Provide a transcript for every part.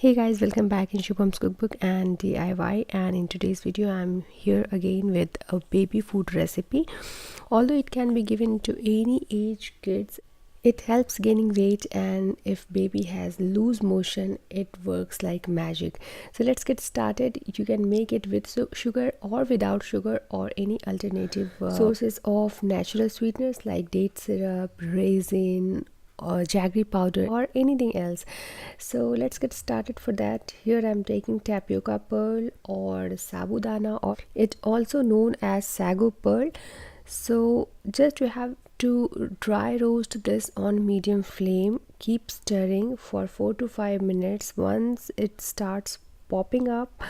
Hey guys, welcome back in Shubham's cookbook and DIY, and in today's video I'm here again with a baby food recipe. Although it can be given to any age kids, it helps gaining weight, and if baby has loose motion it works like magic. So let's get started. You can make it with sugar or without sugar or any alternative sources of natural sweeteners like date syrup, raisin or jaggery powder or anything else. So let's get started. For that, here I'm taking tapioca pearl or sabudana, or it also known as sago pearl. So just you have to dry roast this on medium flame. Keep stirring for 4 to 5 minutes. Once it starts popping up,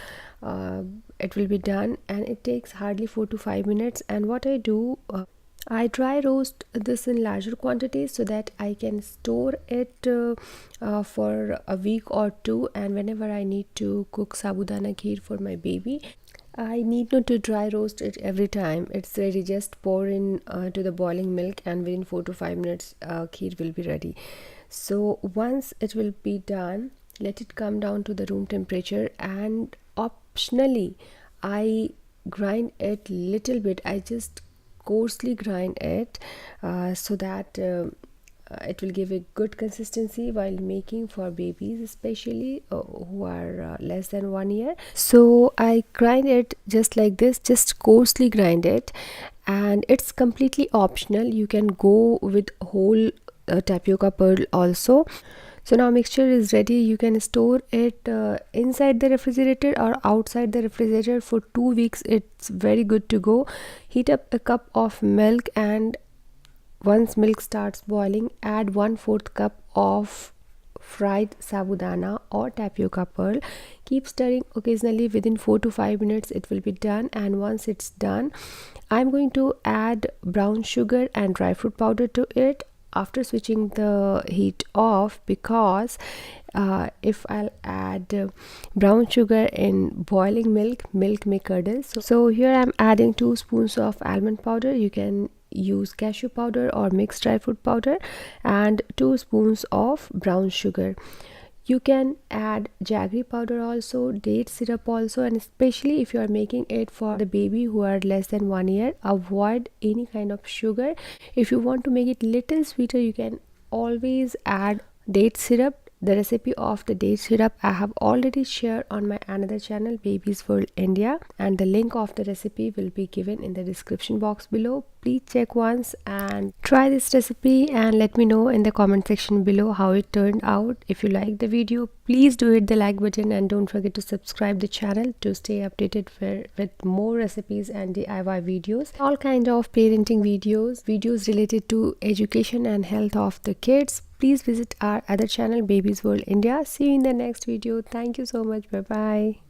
it will be done, and it takes hardly 4 to 5 minutes. And what I do, I dry roast this in larger quantities so that I can store it for a week or two, and whenever I need to cook sabudana kheer for my baby, I need not to dry roast it every time. It's ready. Just pour in to the boiling milk, and within 4 to 5 minutes kheer will be ready. So once it will be done, let it come down to the room temperature, and optionally I grind it little bit. I just coarsely grind it so that it will give a good consistency while making for babies, especially who are less than 1 year. So I grind it just like this, just coarsely grind it, and it's completely optional. You can go with whole tapioca pearl also. So now mixture is ready. You can store it inside the refrigerator or outside the refrigerator for 2 weeks. It's very good to go. Heat up a cup of milk, and once milk starts boiling, add 1/4 cup of fried sabudana or tapioca pearl. Keep stirring occasionally. Within 4 to 5 minutes it will be done, and once it's done, I'm going to add brown sugar and dry fruit powder to it after switching the heat off, because if I'll add brown sugar in boiling milk may curdle. So here I'm adding 2 spoons of almond powder. You can use cashew powder or mixed dry fruit powder, and 2 spoons of brown sugar. You can add jaggery powder also, date syrup also, and especially if you are making it for the baby who are less than 1 year, avoid any kind of sugar. If you want to make it little sweeter, you can always add date syrup. The recipe of the date syrup I have already shared on my another channel, Babies World India, and the link of the recipe will be given in the description box below. Please check once and try this recipe, and let me know in the comment section below how it turned out. If you like the video, please do hit the like button, and don't forget to subscribe the channel to stay updated with more recipes and DIY videos, all kind of parenting videos related to education and health of the kids. Please visit our other channel, Babies World India. See you in the next video. Thank you so much. Bye bye.